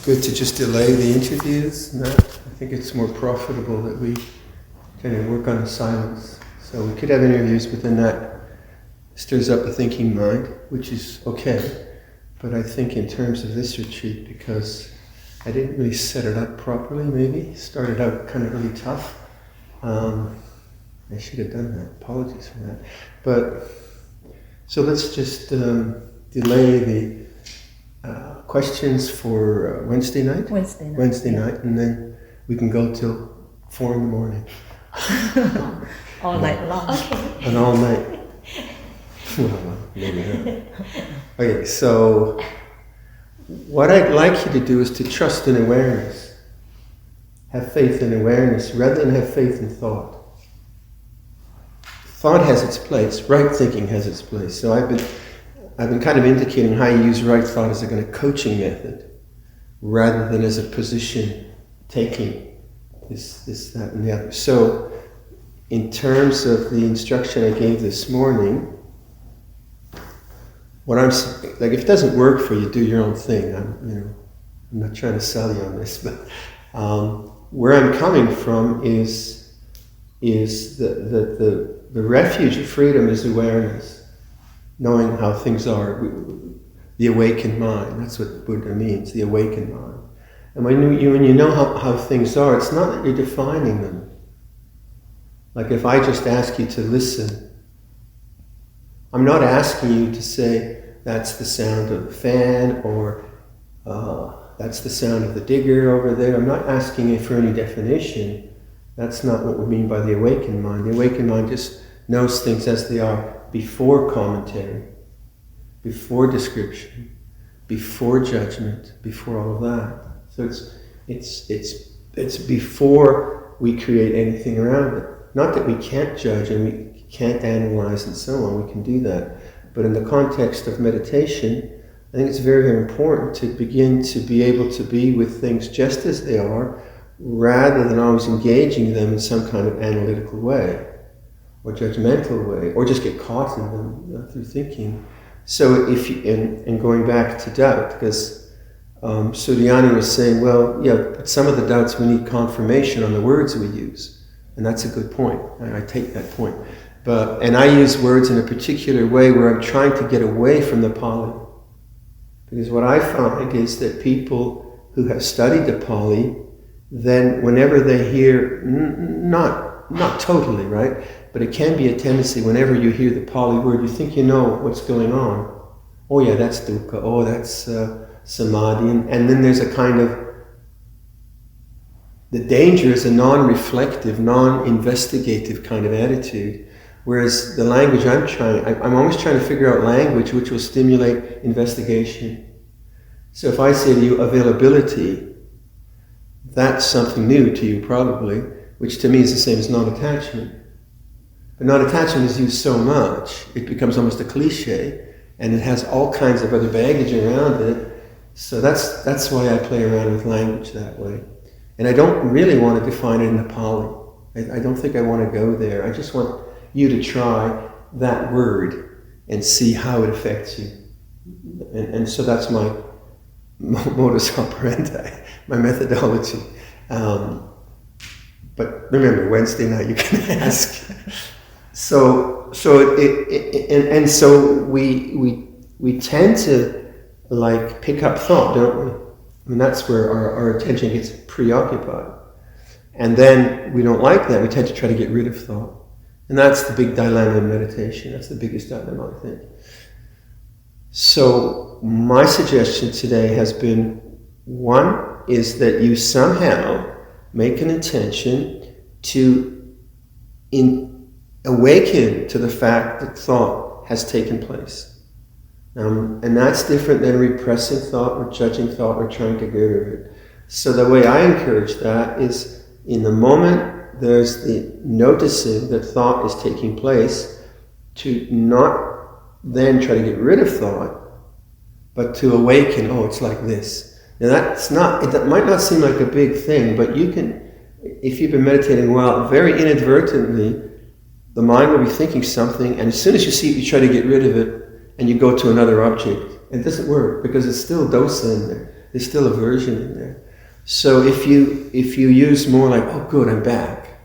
good to just delay the interviews and that. I think it's more profitable that we kind of work on the silence. So we could have interviews, but then that stirs up the thinking mind, which is okay. But I think in terms of this retreat, because I didn't really set it up properly, maybe. Started out kind of really tough. I should have done that. Apologies for that. But, so let's just delay the questions for Wednesday night? Wednesday night, and then we can go till 4 in the morning. All night long. Okay. And all night. Well, maybe not. Okay, so what I'd like you to do is to trust in awareness. Have faith in awareness rather than have faith in thought. Thought has its place, right thinking has its place. So I've been kind of indicating how you use right thought as a kind of coaching method rather than as a position taking this, that, and the other. So in terms of the instruction I gave this morning, what I'm like, if it doesn't work for you, do your own thing. I'm not trying to sell you on this, but where I'm coming from is the refuge of freedom is awareness, knowing how things are, the awakened mind. That's what Buddha means, the awakened mind. And when you know how things are, it's not that you're defining them. Like if I just ask you to listen, I'm not asking you to say, that's the sound of the fan, or that's the sound of the digger over there. I'm not asking you for any definition. That's not what we mean by the awakened mind. The awakened mind just knows things as they are before commentary, before description, before judgment, before all of that. So it's before we create anything around it. Not that we can't judge and we can't analyze and so on, we can do that. But in the context of meditation, I think it's very, very important to begin to be able to be with things just as they are, rather than always engaging them in some kind of analytical way, or judgmental way, or just get caught in them through thinking. So if you, and going back to doubt, because Suryani was saying, well, yeah, but some of the doubts we need confirmation on the words we use. And that's a good point. I take that point. And I use words in a particular way where I'm trying to get away from the Pali. Because what I find is that people who have studied the Pali, then whenever they hear, not totally, right? But it can be a tendency whenever you hear the Pali word, you think you know what's going on. Oh yeah, that's dukkha. Oh, that's samadhi. And then there's a kind of, the danger is a non-reflective, non-investigative kind of attitude. Whereas the language I'm always trying to figure out language which will stimulate investigation. So if I say to you availability, that's something new to you probably, which to me is the same as non-attachment. But non-attachment is used so much, it becomes almost a cliche, and it has all kinds of other baggage around it. So that's why I play around with language that way. And I don't really want to define it in the Pali. I don't think I want to go there. I just want you to try that word and see how it affects you. And so that's my modus operandi, my methodology. But remember, Wednesday night you can ask. So we tend to like pick up thought, don't we? I mean, that's where our attention gets preoccupied. And then we don't like that. We tend to try to get rid of thought. And that's the big dilemma in meditation. That's the biggest dilemma, I think. So my suggestion today has been, one is that you somehow make an intention to awaken to the fact that thought has taken place. And that's different than repressing thought or judging thought or trying to get rid of it. So the way I encourage that is, in the moment there's the noticing that thought is taking place, to not then try to get rid of thought, but to awaken, oh, it's like this. Now that might not seem like a big thing, but you can, if you've been meditating well, very inadvertently, the mind will be thinking something, and as soon as you see it, you try to get rid of it, and you go to another object. It doesn't work, because it's still dosa in there. There's still aversion in there. So if you use more like, oh good, I'm back,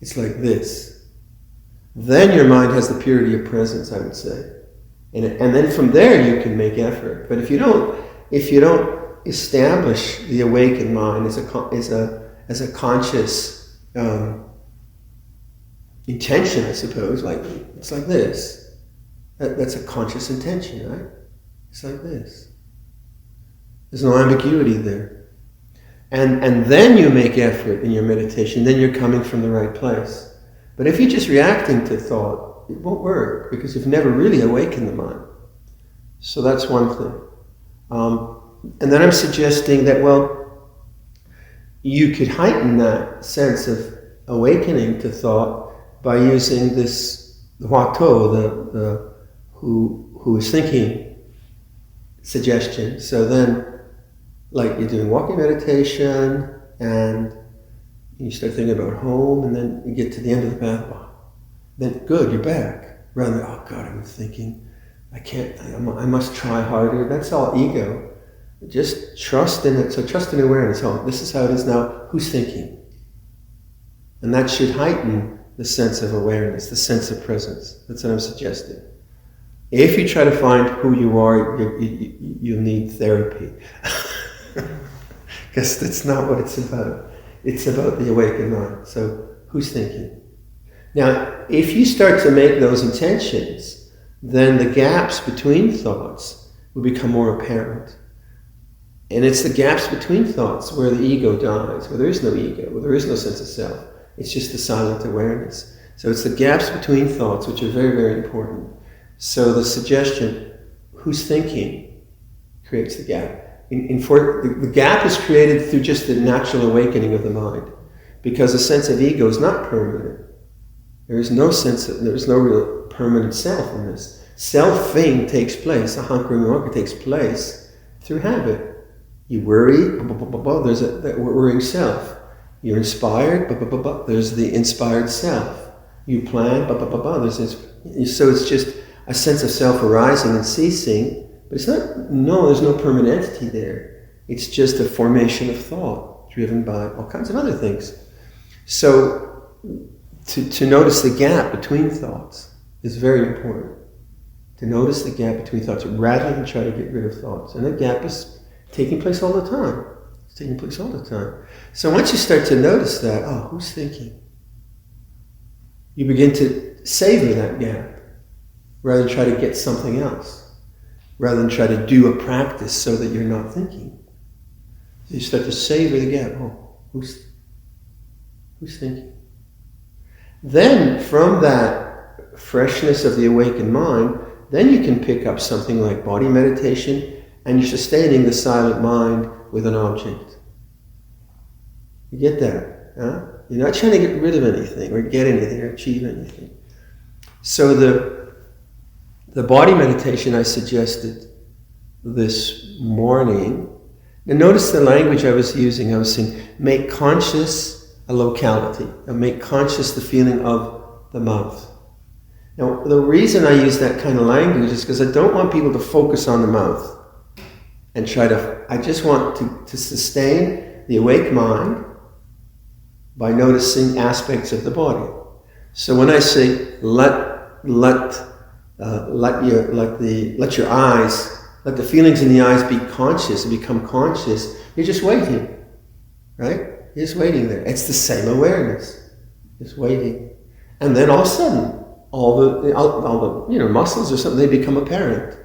it's like this, then your mind has the purity of presence, I would say. And then from there you can make effort. But if you don't establish the awakened mind as a conscious intention, I suppose, like it's like this. That's a conscious intention, right? It's like this. There's no ambiguity there. And then you make effort in your meditation, then you're coming from the right place. But if you're just reacting to thought, it won't work, because you've never really awakened the mind. So that's one thing. And then I'm suggesting that, well, you could heighten that sense of awakening to thought by using this huato, the who is thinking suggestion. So then, like you're doing walking meditation, and you start thinking about home, and then you get to the end of the path. Then good, you're back. Rather than, oh God, I'm thinking, I must try harder. That's all ego. Just trust in it. So trust in awareness. Oh, this is how it is now. Who's thinking? And that should heighten the sense of awareness, the sense of presence. That's what I'm suggesting. If you try to find who you are, you need therapy. Because that's not what it's about. It's about the awakened mind. So who's thinking? Now, if you start to make those intentions, then the gaps between thoughts will become more apparent. And it's the gaps between thoughts where the ego dies, where there is no ego, where there is no sense of self. It's just the silent awareness. So it's the gaps between thoughts which are very, very important. So the suggestion, who's thinking, creates the gap. The gap is created through just the natural awakening of the mind, because the sense of ego is not permanent. There's no real permanent self in this. Self-thing takes place, a hankering takes place through habit. You worry, there's that worrying self. You're inspired, there's the inspired self. You plan, there's this. So it's just a sense of self arising and ceasing, but it's not, there's no permanent entity there. It's just a formation of thought driven by all kinds of other things. So to notice the gap between thoughts is very important. To notice the gap between thoughts rather than try to get rid of thoughts. And that gap is taking place all the time. It's taking place all the time. So once you start to notice that, oh, who's thinking? You begin to savor that gap rather than try to get something else. Rather than try to do a practice so that you're not thinking. You start to savor the gap. Oh, who's thinking? Then from that freshness of the awakened mind, then you can pick up something like body meditation, and you're sustaining the silent mind with an object. You get that? Huh? You're not trying to get rid of anything or get anything or achieve anything. So the body meditation I suggested this morning, and notice the language I was using. I was saying, make conscious a locality, and make conscious the feeling of the mouth. Now, the reason I use that kind of language is because I don't want people to focus on the mouth and I just want to sustain the awake mind by noticing aspects of the body. So when I say let the feelings in the eyes be conscious and become conscious, you're just waiting, right? You're just waiting there. It's the same awareness, just waiting. And then all of a sudden, all the muscles or something, they become apparent.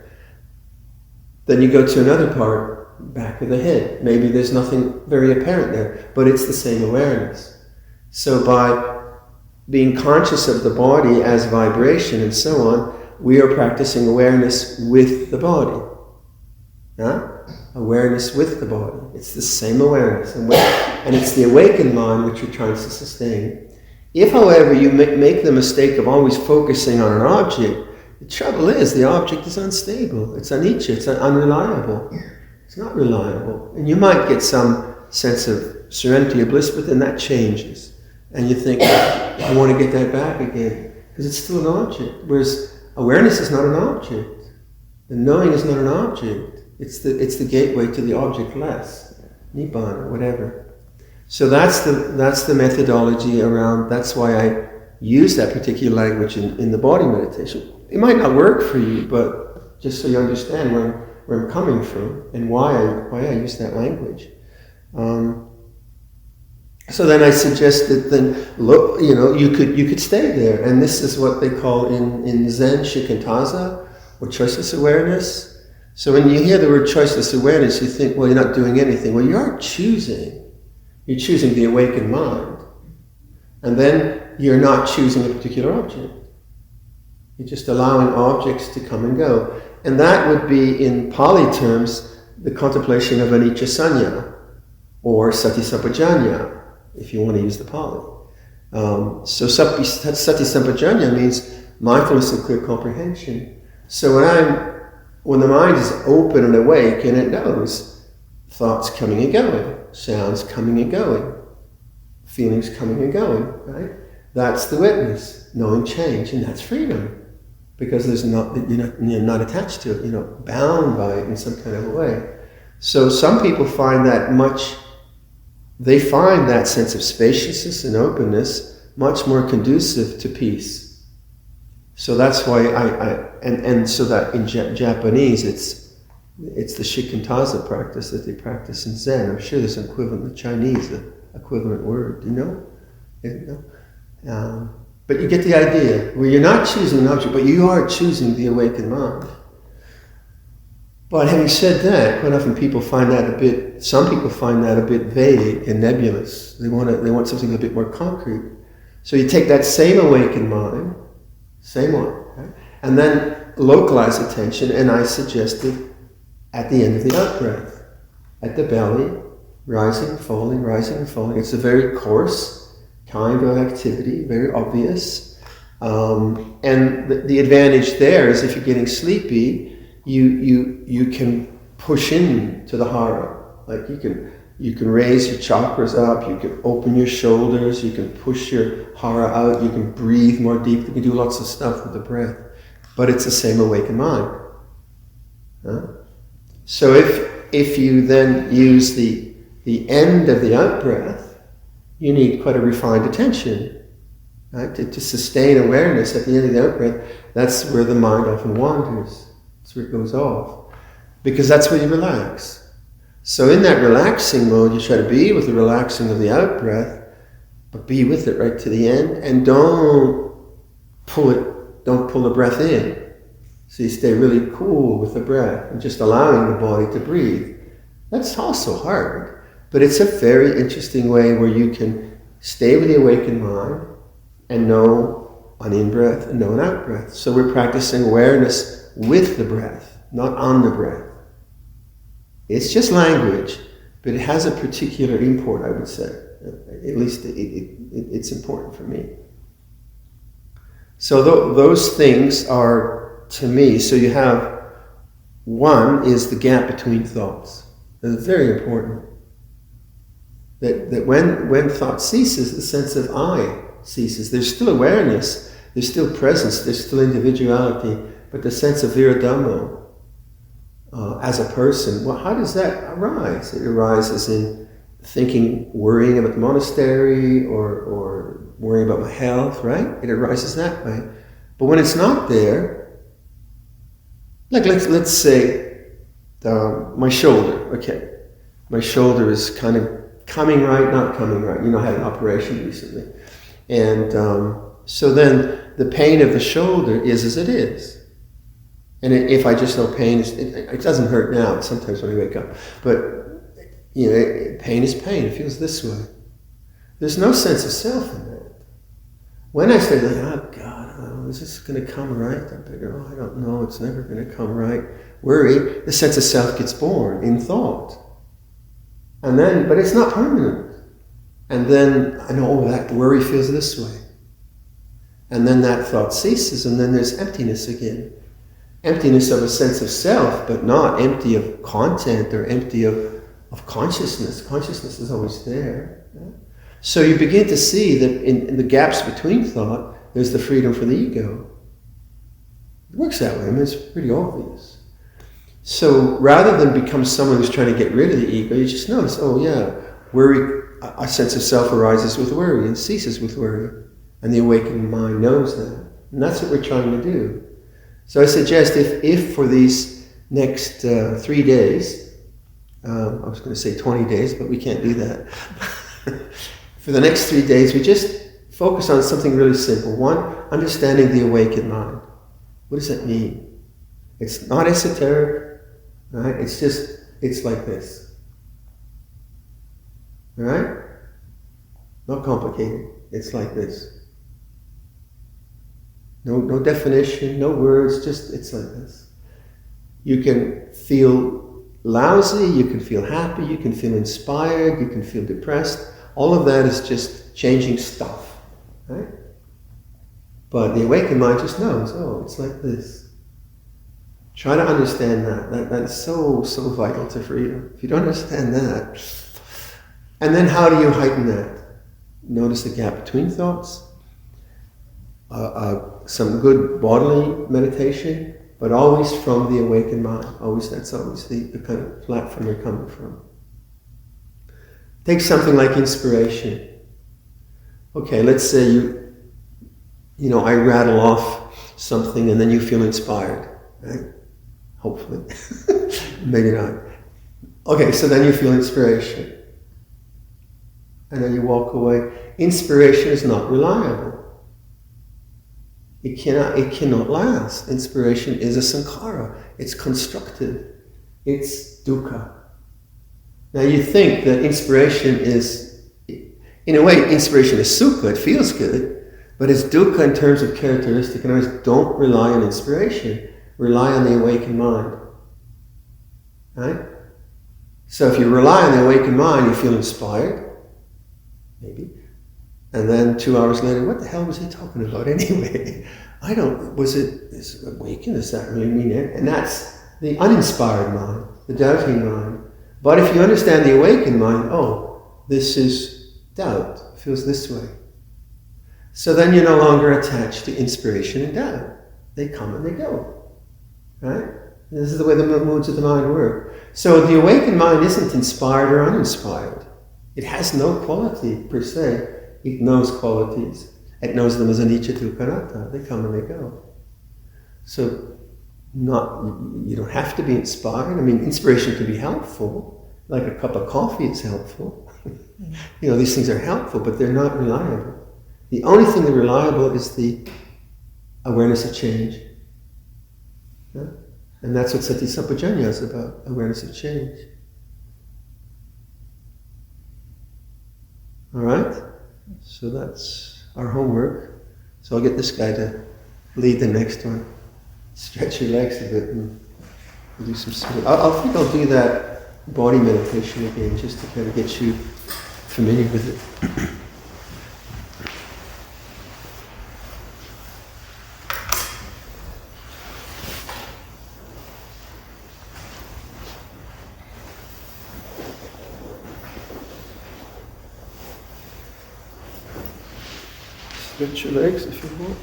Then you go to another part, back of the head. Maybe there's nothing very apparent there, but it's the same awareness. So by being conscious of the body as vibration and so on, we are practicing awareness with the body. Huh? Awareness with the body. It's the same awareness. And it's the awakened mind which you're trying to sustain. If, however, you make the mistake of always focusing on an object, the trouble is the object is unstable. It's anicca. It's unreliable. It's not reliable. And you might get some sense of serenity or bliss, but then that changes. And you think, I want to get that back again. Because it's still an object. Whereas awareness is not an object. The knowing is not an object. It's the gateway to the objectless, nibbana, whatever. So that's the methodology around. That's why I use that particular language in the body meditation. It might not work for you, but just so you understand where I'm coming from and why I use that language. So then I suggested, look, you could stay there, and this is what they call in Zen shikantaza, or choiceless awareness. So when you hear the word choiceless awareness, you think, well, you're not doing anything. Well, you are choosing. You're choosing the awakened mind, and then you're not choosing a particular object. You're just allowing objects to come and go, and that would be, in Pali terms, the contemplation of anicca sanya, or sati sampajanya, if you want to use the Pali. So sati sampajanya means mindfulness and clear comprehension. So when the mind is open and awake, and it knows thoughts coming and going, sounds coming and going, feelings coming and going, right? That's the witness, knowing change, and that's freedom, because you're not attached to it, you're not bound by it in some kind of a way. So some people find that they find that sense of spaciousness and openness much more conducive to peace. So that's why so that in Japanese it's the shikantaza practice that they practice in Zen. I'm sure there's an equivalent in Chinese, an equivalent word. Do you know? But you get the idea, where you're not choosing an object, but you are choosing the awakened mind. But having said that, quite often some people find that a bit vague and nebulous. They want something a bit more concrete. So you take that same awakened mind, same one, right? And then localize attention, and I suggested at the end of the out-breath, at the belly, rising and falling, rising and falling. It's a very coarse kind of activity, very obvious. And the advantage there is if you're getting sleepy, you can push in to the hara. Like you can raise your chakras up, you can open your shoulders, you can push your hara out, you can breathe more deeply, you can do lots of stuff with the breath. But it's the same awakened mind. Huh? So if you then use the end of the out-breath, you need quite a refined attention. Right? To sustain awareness at the end of the out-breath, that's where the mind often wanders. That's where it goes off. Because that's where you relax. So in that relaxing mode, you try to be with the relaxing of the out-breath, but be with it right to the end, and don't pull the breath in. So you stay really cool with the breath and just allowing the body to breathe. That's also hard, but it's a very interesting way where you can stay with the awakened mind and know an in-breath and know an out-breath. So we're practicing awareness with the breath, not on the breath. It's just language, but it has a particular import, I would say. At least it's important for me. So those things are, to me, so you have, one is the gap between thoughts. That's very important. That when thought ceases, the sense of I ceases. There's still awareness, there's still presence, there's still individuality, but the sense of Viradhammo as a person, well, how does that arise? It arises in thinking, worrying about the monastery or worrying about my health, right? It arises that way. But when it's not there, like let's say my shoulder, okay. My shoulder is kind of coming right, not coming right. You know, I had an operation recently. And so then the pain of the shoulder is as it is. And if I just know pain, it doesn't hurt now, sometimes when I wake up. But, you know, pain is pain. It feels this way. There's no sense of self in that. When I say, oh God, is this going to come right? I don't know, it's never going to come right. Worry, the sense of self gets born in thought. And then, but it's not permanent. And then I know, that worry feels this way. And then that thought ceases, and then there's emptiness again. Emptiness of a sense of self, but not empty of content or empty of consciousness. Consciousness is always there. Yeah? So you begin to see that in the gaps between thought, there's the freedom for the ego. It works that way. I mean, it's pretty obvious. So rather than become someone who's trying to get rid of the ego, you just notice, oh yeah, worry, a sense of self arises with worry and ceases with worry. And the awakened mind knows that. And that's what we're trying to do. So I suggest if for these next 3 days, I was going to say 20 days, but we can't do that. For the next 3 days, we just focus on something really simple. One, understanding the awakened mind. What does that mean? It's not esoteric, right? It's like this. All right? Not complicated. It's like this. No definition, no words, just it's like this. You can feel lousy, you can feel happy, you can feel inspired, you can feel depressed. All of that is just changing stuff, right? But the awakened mind just knows, oh, it's like this. Try to understand that. That's so vital to freedom. If you don't understand that, and then how do you heighten that? Notice the gap between thoughts. Some good bodily meditation, but always from the awakened mind. That's always the kind of platform you're coming from. Take something like inspiration. Okay, let's say I rattle off something and then you feel inspired, right? Hopefully. Maybe not. Okay, so then you feel inspiration. And then you walk away. Inspiration is not reliable. It cannot last. Inspiration is a sankhara. It's constructed. It's dukkha. Now you think that inspiration is, in a way, inspiration is sukha, it feels good, but it's dukkha in terms of characteristic. In other words, don't rely on inspiration. Rely on the awakened mind. Right? So if you rely on the awakened mind, you feel inspired, maybe. And then 2 hours later, what the hell was he talking about anyway? Is it awakened? Does that really mean it? And that's the uninspired mind, the doubting mind. But if you understand the awakened mind, oh, this is doubt. It feels this way. So then you're no longer attached to inspiration and doubt. They come and they go. Right? And this is the way the moods of the mind work. So the awakened mind isn't inspired or uninspired. It has no quality per se. It knows qualities. It knows them as anicca, dukkha, anatta. They come and they go. So you don't have to be inspired. I mean, inspiration can be helpful. Like a cup of coffee is helpful. These things are helpful, but they're not reliable. The only thing that's reliable is the awareness of change. Yeah? And that's what Sati Sampajanya is about, awareness of change. All right? So that's our homework. So I'll get this guy to lead the next one. Stretch your legs a bit and do some smooth. I think I'll do that body meditation again, just to kind of get you familiar with it. Stretch your legs if you want.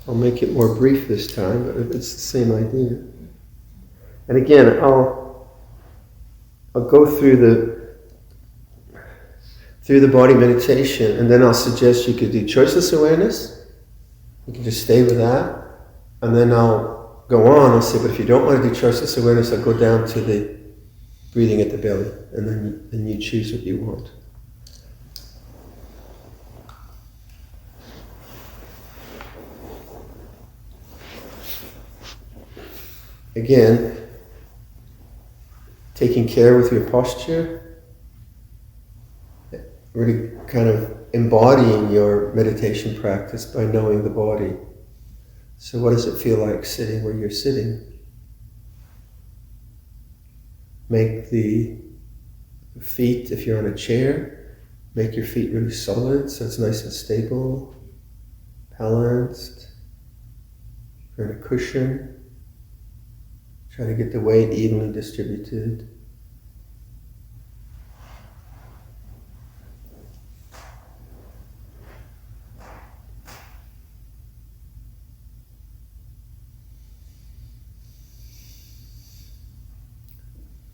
I'll make it more brief this time, but it's the same idea. And again, I'll go through the body meditation, and then I'll suggest you could do choiceless awareness. You can just stay with that, and then I'll go on. I'll say, but if you don't want to do choiceless awareness, I'll go down to the breathing at the belly, and then you choose what you want. Again, taking care with your posture, really kind of embodying your meditation practice by knowing the body. So what does it feel like sitting where you're sitting? Make the feet, if you're on a chair, Make your feet really solid so it's nice and stable, balanced. If you're in a cushion, try to get the weight evenly distributed.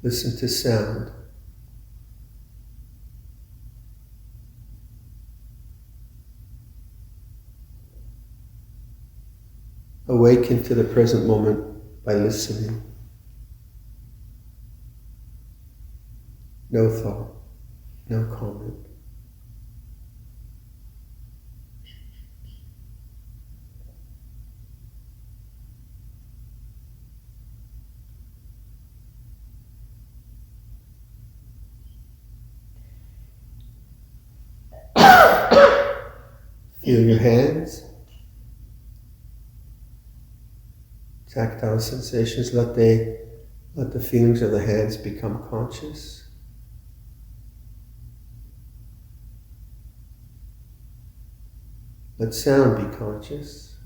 Listen to sound. Awaken to the present moment by listening. No thought, no comment. Feel your hands. Tactile sensations, let the feelings of the hands become conscious. Let sound be conscious.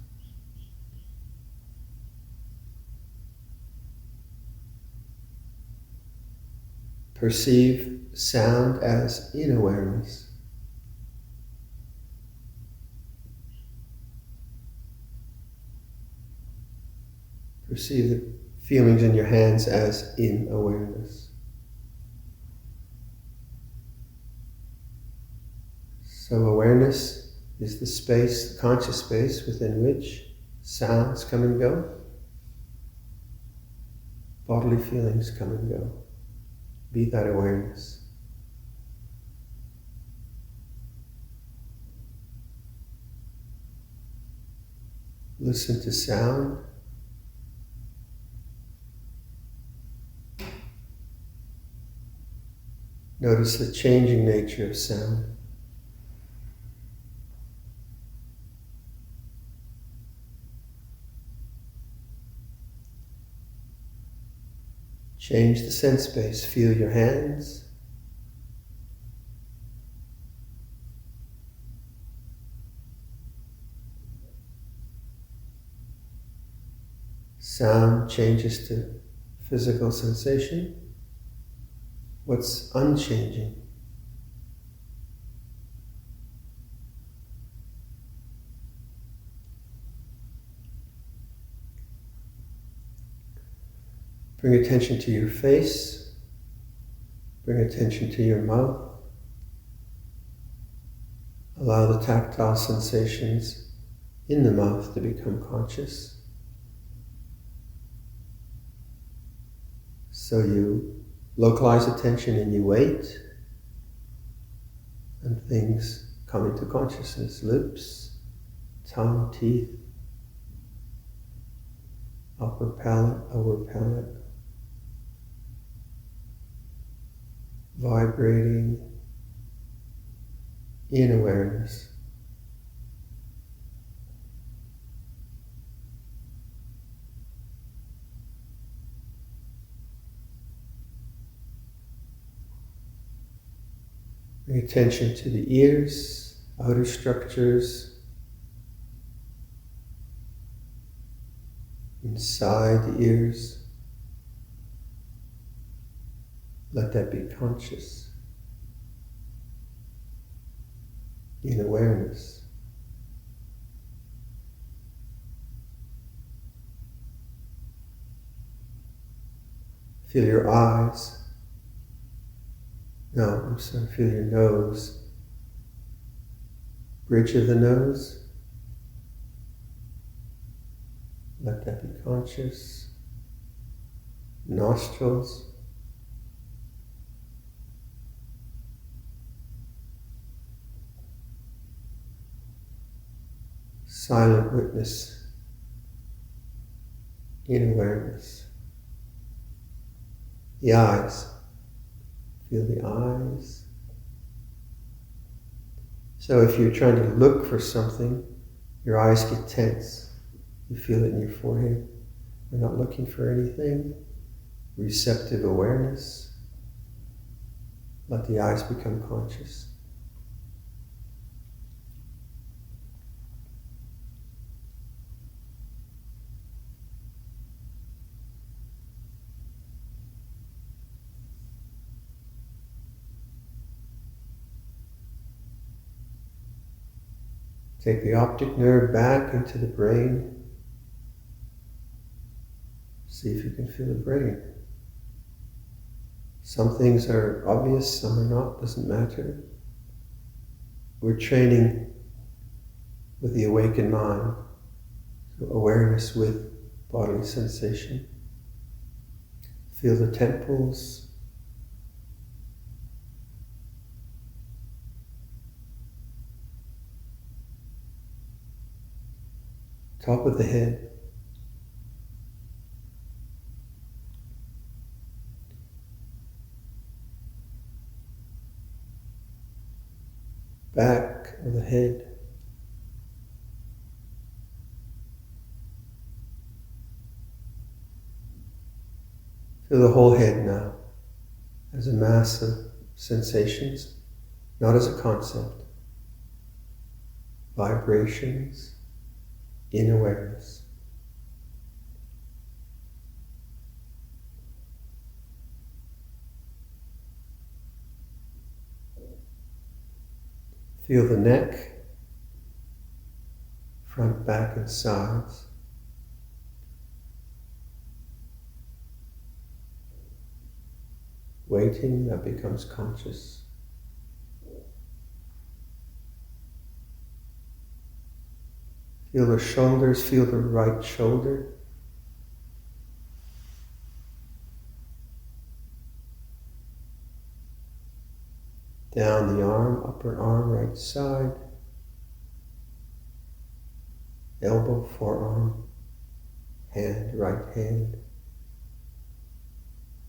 Perceive sound as in awareness. Perceive the feelings in your hands as in awareness. So awareness is the space, the conscious space within which sounds come and go, bodily feelings come and go. Be that awareness. Listen to sound. Notice the changing nature of sound. Change the sense space. Feel your hands. Sound changes to physical sensation. What's unchanging? Bring attention to your face. Bring attention to your mouth. Allow the tactile sensations in the mouth to become conscious. So you localize attention and you wait, and things come into consciousness. Lips, tongue, teeth, upper palate, lower palate, vibrating in awareness. Bring attention to the ears, outer structures, inside the ears. Let that be conscious, in awareness. Feel your eyes. No, I'm sorry, feel your nose. Bridge of the nose. Let that be conscious. Nostrils. Silent witness in awareness. The eyes. Feel the eyes. So if you're trying to look for something, your eyes get tense. You feel it in your forehead. You're not looking for anything. Receptive awareness. Let the eyes become conscious. Take the optic nerve back into the brain. See if you can feel the brain. Some things are obvious, some are not, doesn't matter. We're training with the awakened mind, so awareness with bodily sensation. Feel the temples. Top of the head. Back of the head. Feel the whole head now as a mass of sensations, not as a concept. Vibrations in awareness. Feel the neck, front, back, and sides. Waiting, that becomes conscious. Feel the shoulders, feel the right shoulder. Down the arm, upper arm, right side. Elbow, forearm, hand, right hand.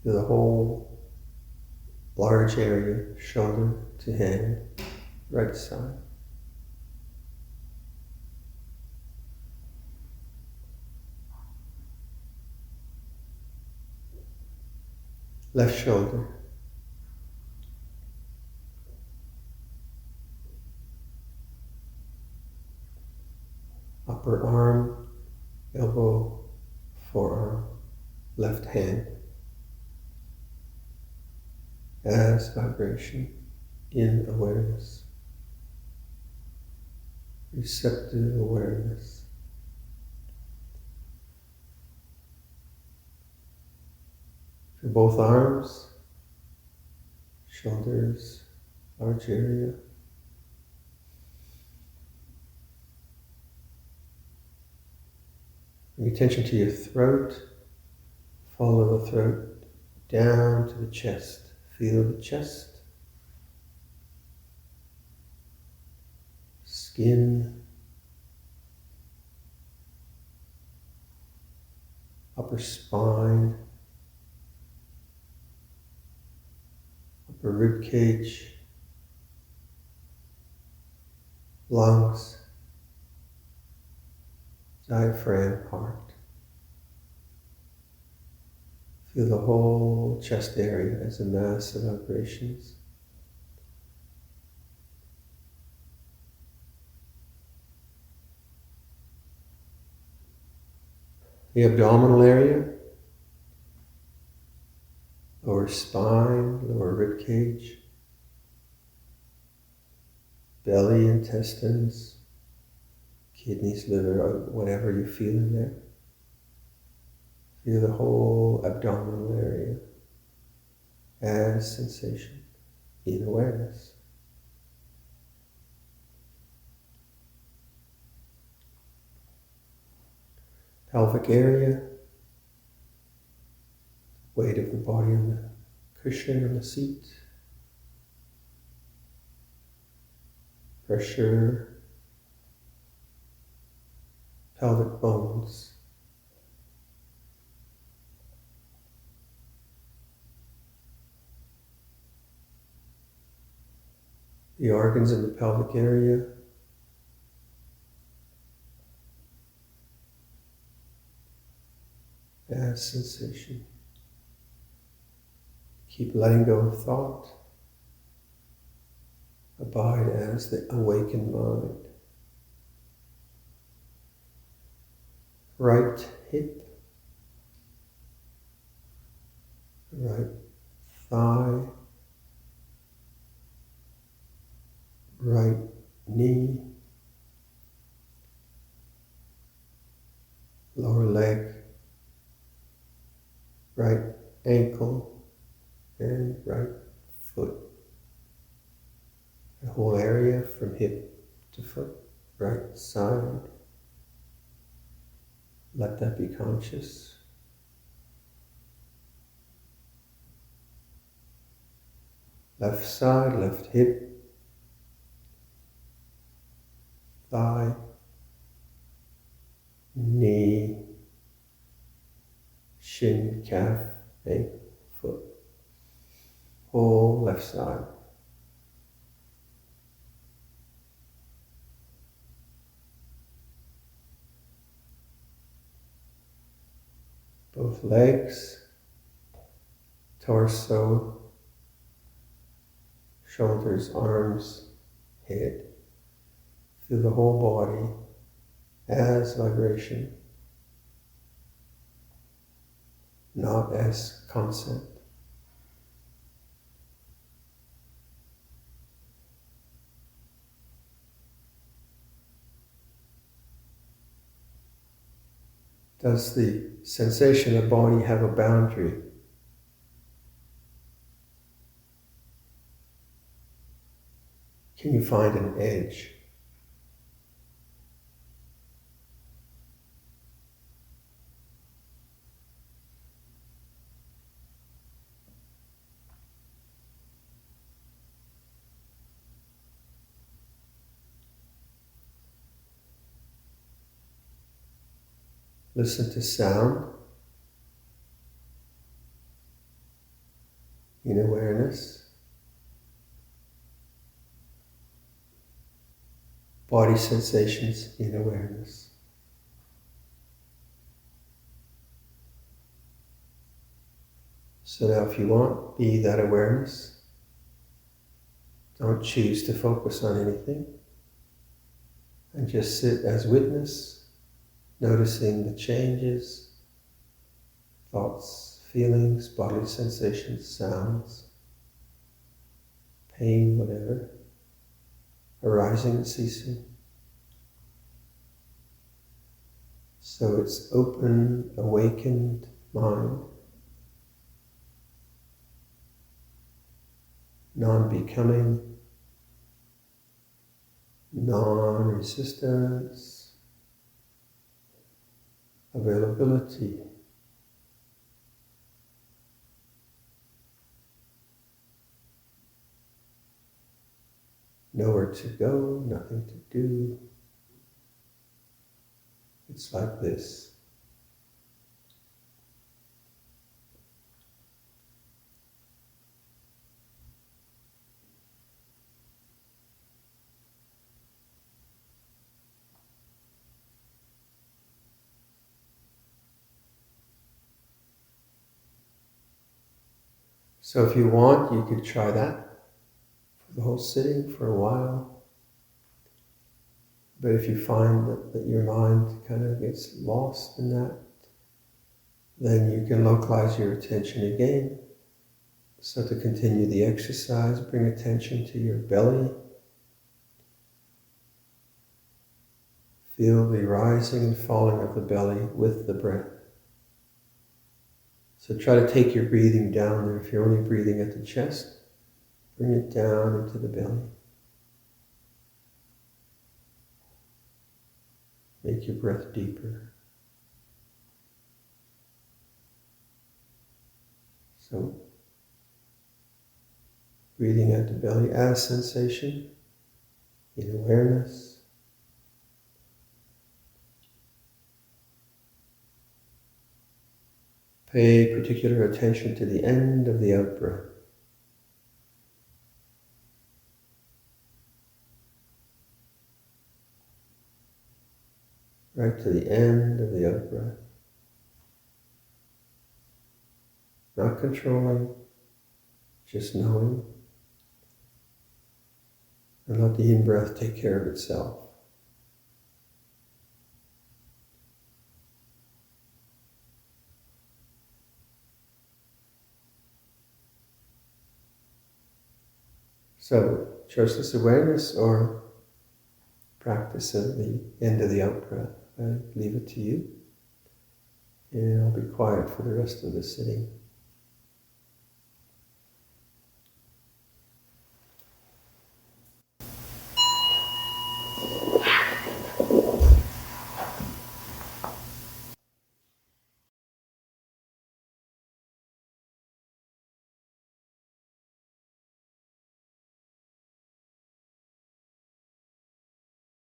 Feel the whole large area, shoulder to hand, right side. Left shoulder. Upper arm, elbow, forearm, left hand. As vibration in awareness. Receptive awareness. For both arms, shoulders, large area. Bring attention to your throat. Follow the throat down to the chest. Feel the chest. Skin. Upper spine. Upper rib cage. Lungs. Diaphragm, heart. Feel the whole chest area as a mass of vibrations. The abdominal area, lower spine, lower rib cage, belly, intestines, kidneys, liver, whatever you feel in there. Feel the whole abdominal area as sensation in awareness. Pelvic area, weight of the body on the cushion on the seat, pressure, pelvic bones. The organs in the pelvic area. As sensation. Keep letting go of thought. Abide as the awakened mind. Right hip. Right thigh. Right knee, lower leg, right ankle, and right foot. The whole area from hip to foot, right side. Let that be conscious. Left side, left hip, thigh, knee, shin, calf, ankle, foot. Whole left side. Both legs, torso, shoulders, arms, head. Feel the whole body as vibration, not as concept. Does the sensation of body have a boundary? Can you find an edge? Listen to sound in awareness. Body sensations in awareness. So now if you want, be that awareness. Don't choose to focus on anything. And just sit as witness, noticing the changes, thoughts, feelings, bodily sensations, sounds, pain, whatever, arising and ceasing. So it's open, awakened mind, non-becoming, non-resistance, availability. Nowhere to go, nothing to do. It's like this. So if you want, you could try that for the whole sitting for a while. But if you find that your mind kind of gets lost in that, then you can localize your attention again. So to continue the exercise, bring attention to your belly. Feel the rising and falling of the belly with the breath. So try to take your breathing down there. If you're only breathing at the chest, bring it down into the belly. Make your breath deeper. So, breathing at the belly as sensation, in awareness. Pay particular attention to the end of the out-breath. Right to the end of the out-breath. Not controlling, just knowing. And let the in-breath take care of itself. So, choiceless awareness or practice of the end of the out-breath. I leave it to you. And I'll be quiet for the rest of the sitting.